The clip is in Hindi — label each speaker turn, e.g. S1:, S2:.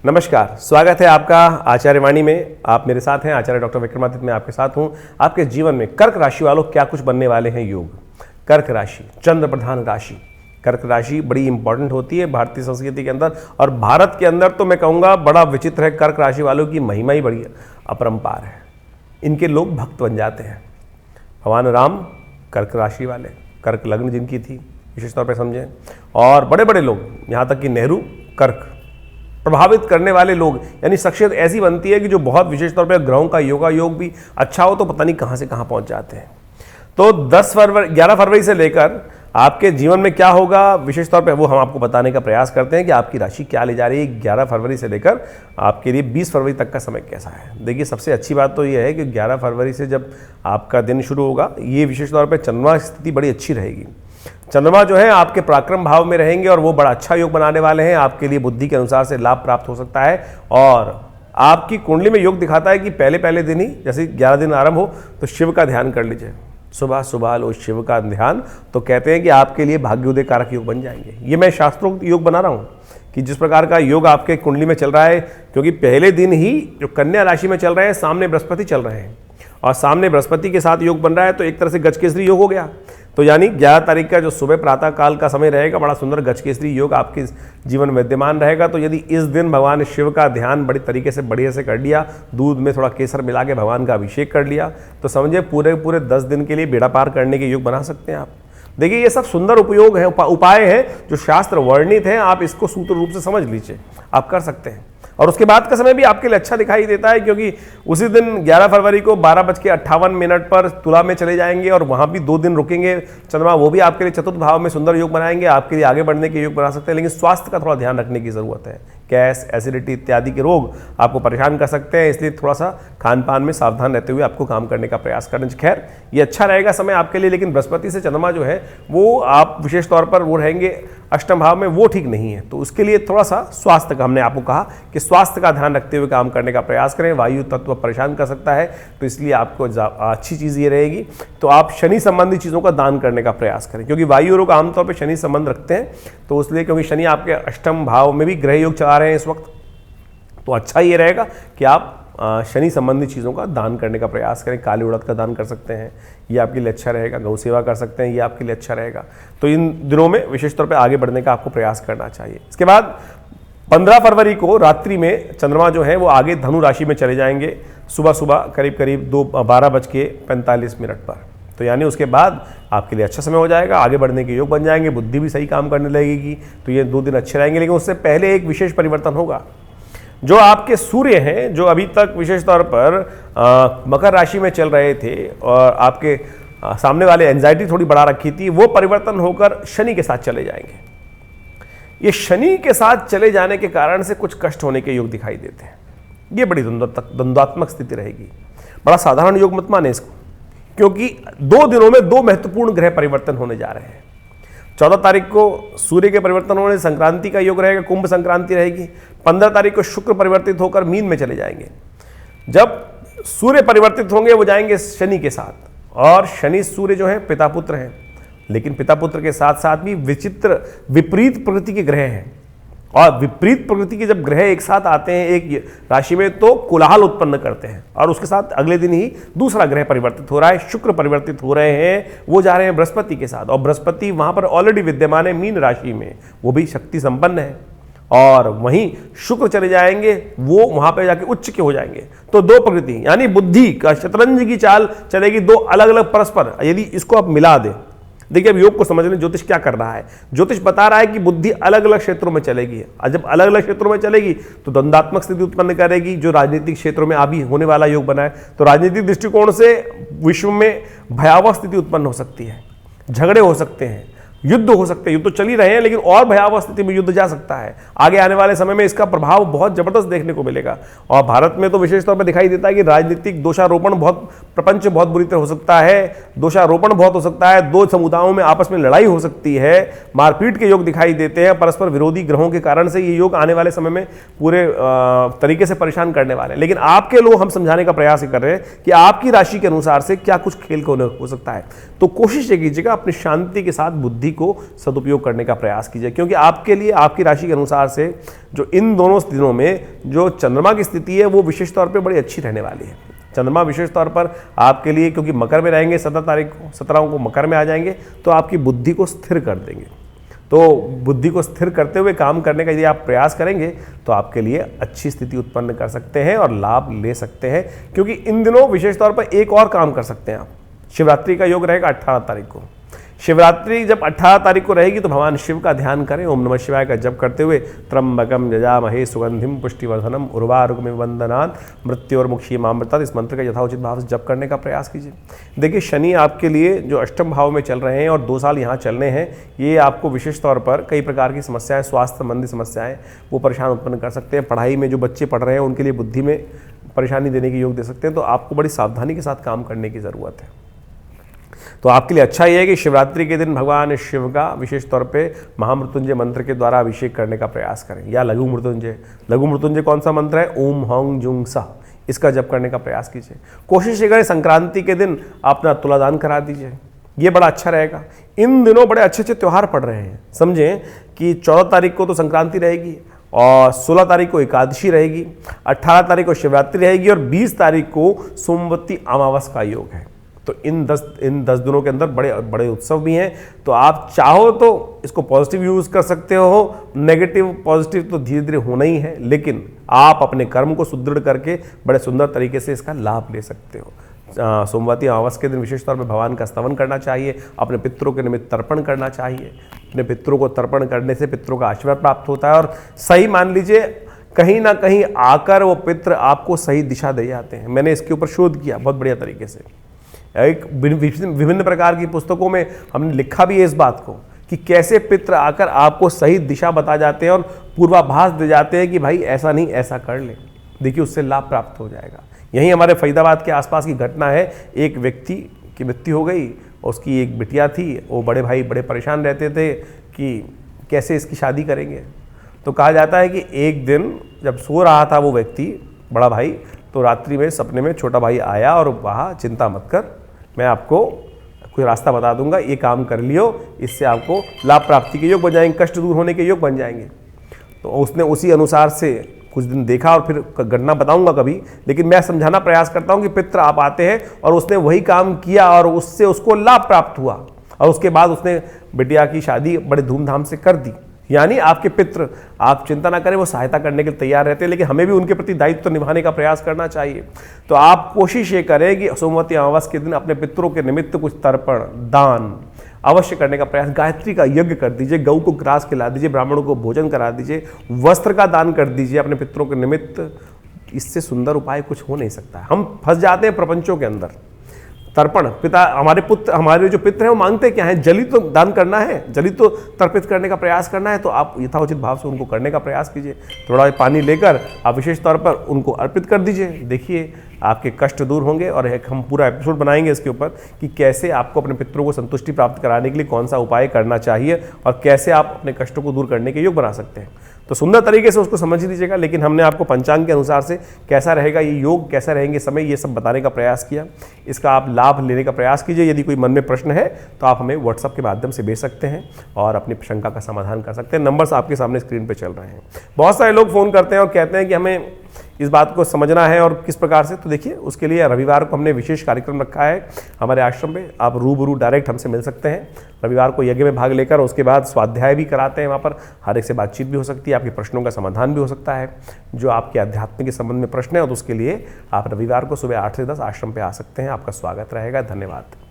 S1: नमस्कार, स्वागत है आपका आचार्य वाणी में। आप मेरे साथ हैं, आचार्य डॉक्टर विक्रमादित्य, मैं आपके साथ हूं। आपके जीवन में कर्क राशि वालों क्या कुछ बनने वाले हैं योग। कर्क राशि चंद्र प्रधान राशि। कर्क राशि बड़ी इंपॉर्टेंट होती है भारतीय संस्कृति के अंदर, और भारत के अंदर तो मैं कहूँगा बड़ा विचित्र है। कर्क राशि वालों की महिमा ही बड़ी अपरंपार है। इनके लोग भक्त बन जाते हैं। भगवान राम कर्क राशि वाले, कर्क लग्न जिनकी थी विशेष तौर पर समझें, और बड़े बड़े लोग, यहाँ तक कि नेहरू कर्क। प्रभावित करने वाले लोग, यानी शख्सियत ऐसी बनती है कि जो बहुत विशेष तौर पर ग्रहों का योगा योग भी अच्छा हो तो पता नहीं कहाँ से कहाँ पहुँच जाते हैं। तो 11 फरवरी से लेकर आपके जीवन में क्या होगा विशेष तौर पे वो हम आपको बताने का प्रयास करते हैं कि आपकी राशि क्या ले जा रही है। 11 फरवरी से लेकर आपके लिए 20 फरवरी तक का समय कैसा है। देखिए, सबसे अच्छी बात तो ये है कि 11 फरवरी से जब आपका दिन शुरू होगा, ये विशेष तौर पे चंद्रमा स्थिति बड़ी अच्छी रहेगी। चंद्रमा जो है आपके पराक्रम भाव में रहेंगे और वो बड़ा अच्छा योग बनाने वाले हैं। आपके लिए बुद्धि के अनुसार से लाभ प्राप्त हो सकता है, और आपकी कुंडली में योग दिखाता है कि पहले दिन ही जैसे 11 दिन आरंभ हो तो शिव का ध्यान कर लीजिए। सुबह सुबह लो शिव का ध्यान, तो कहते हैं कि आपके लिए भाग्योदय कारक योग बन जाएंगे। ये मैं शास्त्रोक्त योग बना रहा हूँ कि जिस प्रकार का योग आपके कुंडली में चल रहा है, क्योंकि पहले दिन ही जो कन्या राशि में चल रहे हैं, सामने बृहस्पति चल रहे हैं, और सामने बृहस्पति के साथ योग बन रहा है, तो एक तरह से गजकेसरी योग हो गया। तो यानी 11 तारीख का जो सुबह प्रातः काल का समय रहेगा, बड़ा सुंदर गजकेसरी योग आपके जीवन में विद्यमान रहेगा। तो यदि इस दिन भगवान शिव का ध्यान बड़ी तरीके से बढ़िया से कर लिया, दूध में थोड़ा केसर मिला के भगवान का अभिषेक कर लिया, तो समझिए पूरे 10 दिन के लिए बेड़ा पार करने के योग बना सकते हैं आप। देखिए, ये सब सुंदर उपयोग है, उपाय हैं जो शास्त्र वर्णित हैं। आप इसको सूत्र रूप से समझ लीजिए, आप कर सकते हैं। और उसके बाद का समय भी आपके लिए अच्छा दिखाई देता है, क्योंकि उसी दिन 11 फरवरी को 12:58 पर तुला में चले जाएंगे, और वहाँ भी 2 दिन रुकेंगे चंद्रमा। वो भी आपके लिए चतुर्थ भाव में सुंदर योग बनाएंगे, आपके लिए आगे बढ़ने के योग बना सकते हैं। लेकिन स्वास्थ्य का थोड़ा ध्यान रखने की ज़रूरत है। गैस, एसिडिटी इत्यादि के रोग आपको परेशान कर सकते हैं, इसलिए थोड़ा सा खान पान में सावधान रहते हुए आपको काम करने का प्रयास करना चाहिए। खैर, ये अच्छा रहेगा समय आपके लिए, लेकिन बृहस्पति से चंद्रमा जो है वो आप विशेष तौर पर वो रहेंगे अष्टम भाव में, वो ठीक नहीं है। तो उसके लिए थोड़ा सा स्वास्थ्य का हमने आपको कहा कि स्वास्थ्य का ध्यान रखते हुए काम करने का प्रयास करें। वायु तत्व परेशान कर सकता है, तो इसलिए आपको अच्छी चीज़ ये रहेगी, तो आप शनि संबंधी चीज़ों का दान करने का प्रयास करें, क्योंकि वायु रोग आमतौर पर शनि संबंध रखते हैं। तो इसलिए क्योंकि शनि आपके अष्टम भाव में भी ग्रह योग चला रहे हैं इस वक्त, तो अच्छा ये रहेगा कि आप शनि संबंधी चीज़ों का दान करने का प्रयास करें। काली उड़द का दान कर सकते हैं, ये आपके लिए अच्छा रहेगा। गौ सेवा कर सकते हैं, ये आपके लिए अच्छा रहेगा। तो इन दिनों में विशेष तौर पे आगे बढ़ने का आपको प्रयास करना चाहिए। इसके बाद 15 फरवरी को रात्रि में चंद्रमा जो है वो आगे धनु राशि में चले जाएंगे, सुबह करीब 12:45 पर। तो यानी उसके बाद आपके लिए अच्छा समय हो जाएगा, आगे बढ़ने के योग बन जाएंगे, बुद्धि भी सही काम करने लगेगी। तो ये 2 दिन अच्छे रहेंगे। लेकिन उससे पहले एक विशेष परिवर्तन होगा। जो आपके सूर्य हैं, जो अभी तक विशेष तौर पर मकर राशि में चल रहे थे और आपके सामने वाले एंजाइटी थोड़ी बढ़ा रखी थी, वो परिवर्तन होकर शनि के साथ चले जाएंगे। ये शनि के साथ चले जाने के कारण से कुछ कष्ट होने के योग दिखाई देते हैं। ये बड़ी द्वंद्वात्मक स्थिति रहेगी। बड़ा साधारण योग मत माने इसको, क्योंकि 2 दिनों में 2 महत्वपूर्ण ग्रह परिवर्तन होने जा रहे हैं। 14 तारीख को सूर्य के परिवर्तन होने से संक्रांति का योग रहेगा, कुंभ संक्रांति रहेगी। 15 तारीख को शुक्र परिवर्तित होकर मीन में चले जाएंगे। जब सूर्य परिवर्तित होंगे वो जाएंगे शनि के साथ, और शनि सूर्य जो है पिता पुत्र हैं, लेकिन पिता पुत्र के साथ साथ भी विचित्र विपरीत प्रकृति के ग्रह हैं। और विपरीत प्रकृति के जब ग्रह एक साथ आते हैं एक राशि में, तो कोलाहल उत्पन्न करते हैं। और उसके साथ अगले दिन ही दूसरा ग्रह परिवर्तित हो रहा है, शुक्र परिवर्तित हो रहे हैं, वो जा रहे हैं बृहस्पति के साथ, और बृहस्पति वहां पर ऑलरेडी विद्यमान है मीन राशि में, वो भी शक्ति संपन्न है। और वहीं शुक्र चले जाएंगे, वो वहां पे जाके उच्च के हो जाएंगे। तो 2 प्रकृति, यानी बुद्धि का शतरंज की चाल चलेगी, 2 अलग अलग परस्पर। यदि इसको आप मिला दें, देखिए अब योग को समझ लें, ज्योतिष क्या कर रहा है। ज्योतिष बता रहा है कि बुद्धि अलग अलग क्षेत्रों में चलेगी, और जब अलग अलग क्षेत्रों में चलेगी तो द्वंद्वात्मक स्थिति उत्पन्न करेगी, जो राजनीतिक क्षेत्रों में अभी होने वाला योग बना है। तो राजनीतिक दृष्टिकोण से विश्व में भयावह स्थिति उत्पन्न हो सकती है, झगड़े हो सकते हैं, युद्ध हो सकते हैं। युद्ध तो चल ही रहे हैं, लेकिन और भयावह स्थिति में युद्ध जा सकता है। आगे आने वाले समय में इसका प्रभाव बहुत जबरदस्त देखने को मिलेगा। और भारत में तो विशेष तौर पर दिखाई देता है कि राजनीतिक दोषारोपण प्रपंच बहुत बुरी तरह हो सकता है, दोषारोपण बहुत हो सकता है, 2 समुदायों में आपस में लड़ाई हो सकती है, मारपीट के योग दिखाई देते हैं। परस्पर विरोधी ग्रहों के कारण से ये योग आने वाले समय में पूरे तरीके से परेशान करने वाले हैं। लेकिन आपके लोग हम समझाने का प्रयास कर रहे हैं कि आपकी राशि के अनुसार से क्या कुछ खेल हो सकता है। तो कोशिश ये कीजिएगा अपनी शांति के साथ, बुद्धि बुद्धि को सदुपयोग करने का प्रयास कीजिए, क्योंकि आपके लिए आपकी राशि के अनुसार से जो इन दोनों दिनों में जो चंद्रमा की स्थिति है वो विशेष तौर पे बड़ी अच्छी रहने वाली है। चंद्रमा विशेष तौर पर आपके लिए, क्योंकि मकर में रहेंगे 17 को मकर में आ जाएंगे, तो आपकी बुद्धि को स्थिर कर देंगे। तो बुद्धि को स्थिर करते हुए काम करने का यदि आप प्रयास करेंगे तो आपके लिए अच्छी स्थिति उत्पन्न कर सकते हैं और लाभ ले सकते हैं, क्योंकि इन दिनों विशेष तौर पर एक और काम कर सकते हैं आप। शिवरात्रि का योग रहेगा 18 तारीख को। शिवरात्रि जब 18 तारीख को रहेगी तो भगवान शिव का ध्यान करें, ओम नमः शिवाय का जप करते हुए त्र्यंबकम यजामहे सुगंधिम पुष्टिवर्धनम उर्वारुकमिव वंदनात् मृत्योर्मुक्षीयमामृतात्, इस मंत्र का यथाउचित भाव से जप करने का प्रयास कीजिए। देखिए, शनि आपके लिए जो अष्टम भाव में चल रहे हैं और 2 साल यहाँ चलने हैं, ये आपको विशेष तौर पर कई प्रकार की समस्याएं, स्वास्थ्य संबंधी समस्याएं वो परेशान उत्पन्न कर सकते हैं। पढ़ाई में जो बच्चे पढ़ रहे हैं उनके लिए बुद्धि में परेशानी देने के योग दे सकते हैं, तो आपको बड़ी सावधानी के साथ काम करने की ज़रूरत है। तो आपके लिए अच्छा ये है कि शिवरात्रि के दिन भगवान शिव का विशेष तौर पे महामृत्युंजय मंत्र के द्वारा अभिषेक करने का प्रयास करें, या लघु मृत्युंजय। लघु मृत्युंजय कौन सा मंत्र है? ओम हौं जुंग सह, इसका जप करने का प्रयास कीजिए। कोशिश ये करें संक्रांति के दिन अपना तुलादान करा दीजिए, ये बड़ा अच्छा रहेगा। इन दिनों बड़े अच्छे अच्छे त्यौहार पड़ रहे हैं। समझें कि 14 तारीख को तो संक्रांति रहेगी और 16 तारीख को एकादशी रहेगी, 18 तारीख को शिवरात्रि रहेगी और 20 तारीख को सोमवती अमावस का योग है। तो इन 10 दिनों के अंदर बड़े बड़े उत्सव भी हैं। तो आप चाहो तो इसको पॉजिटिव यूज़ कर सकते हो, नेगेटिव पॉजिटिव तो धीरे धीरे होना ही है, लेकिन आप अपने कर्म को सुदृढ़ करके बड़े सुंदर तरीके से इसका लाभ ले सकते हो। सोमवती अमावस के दिन विशेष तौर पर भगवान का स्तवन करना चाहिए, अपने पितरों के निमित्त तर्पण करना चाहिए। अपने पितरों को तर्पण करने से पितरों का आशीर्वाद प्राप्त होता है और सही मान लीजिए कहीं ना कहीं आकर वो पितर आपको सही दिशा दे जाते हैं। मैंने इसके ऊपर शोध किया बहुत बढ़िया तरीके से। एक विभिन्न प्रकार की पुस्तकों में हमने लिखा भी है इस बात को कि कैसे पितर आकर आपको सही दिशा बता जाते हैं और पूर्वाभास दे जाते हैं कि भाई ऐसा नहीं ऐसा कर ले, देखिए उससे लाभ प्राप्त हो जाएगा। यहीं हमारे फरीदाबाद के आसपास की घटना है। एक व्यक्ति की मृत्यु हो गई, उसकी एक बिटिया थी, वो बड़े भाई बड़े परेशान रहते थे कि कैसे इसकी शादी करेंगे। तो कहा जाता है कि एक दिन जब सो रहा था वो व्यक्ति, बड़ा भाई, तो रात्रि में सपने में छोटा भाई आया और वहाँ, चिंता मत कर, मैं आपको कोई रास्ता बता दूंगा, ये काम कर लियो, इससे आपको लाभ प्राप्ति के योग बन जाएंगे, कष्ट दूर होने के योग बन जाएंगे। तो उसने उसी अनुसार से कुछ दिन देखा और फिर घटना बताऊंगा कभी, लेकिन मैं समझाना प्रयास करता हूं कि पितर आप आते हैं और उसने वही काम किया और उससे उसको लाभ प्राप्त हुआ और उसके बाद उसने बिटिया की शादी बड़े धूमधाम से कर दी। यानी आपके पितृ, आप चिंता ना करें, वो सहायता करने के लिए तैयार रहते हैं, लेकिन हमें भी उनके प्रति दायित्व निभाने का प्रयास करना चाहिए। तो आप कोशिश ये करें कि सोमवती अमावस के दिन अपने पितरों के निमित्त कुछ तर्पण दान अवश्य करने का प्रयास, गायत्री का यज्ञ कर दीजिए, गऊ को ग्रास खिला दीजिए, ब्राह्मणों को भोजन करा दीजिए, वस्त्र का दान कर दीजिए अपने पितरों के निमित्त। इससे सुंदर उपाय कुछ हो नहीं सकता है। हम फंस जाते हैं प्रपंचों के अंदर। तर्पण, पिता हमारे जो पितृ हैं वो मांगते क्या है? जली तो दान करना है, जली तो तर्पित करने का प्रयास करना है। तो आप यथाउचित भाव से उनको करने का प्रयास कीजिए। थोड़ा पानी लेकर आप विशेष तौर पर उनको अर्पित कर दीजिए। देखिए आपके कष्ट दूर होंगे। और एक हम पूरा एपिसोड बनाएंगे इसके ऊपर कि कैसे आपको अपने पितरों को संतुष्टि प्राप्त कराने के लिए कौन सा उपाय करना चाहिए और कैसे आप अपने कष्टों को दूर करने के योग बना सकते हैं। तो सुंदर तरीके से उसको समझ लीजिएगा। लेकिन हमने आपको पंचांग के अनुसार से कैसा रहेगा ये योग, कैसा रहेंगे समय, ये सब बताने का प्रयास किया। इसका आप लाभ लेने का प्रयास कीजिए। यदि कोई मन में प्रश्न है तो आप हमें व्हाट्सएप के माध्यम से भेज सकते हैं और अपनी शंका का समाधान कर सकते हैं। नंबर्स आपके सामने स्क्रीन पर चल रहे हैं। बहुत सारे लोग फ़ोन करते हैं और कहते हैं कि हमें इस बात को समझना है और किस प्रकार से। तो देखिए उसके लिए रविवार को हमने विशेष कार्यक्रम रखा है हमारे आश्रम में। आप रूबरू डायरेक्ट हमसे मिल सकते हैं। रविवार को यज्ञ में भाग लेकर उसके बाद स्वाध्याय भी कराते हैं। वहाँ पर हर एक से बातचीत भी हो सकती है, आपके प्रश्नों का समाधान भी हो सकता है। जो आपके अध्यात्म के संबंध में प्रश्न है और उसके लिए आप रविवार को सुबह 8 से 10 आश्रम पर आ सकते हैं। आपका स्वागत रहेगा। धन्यवाद।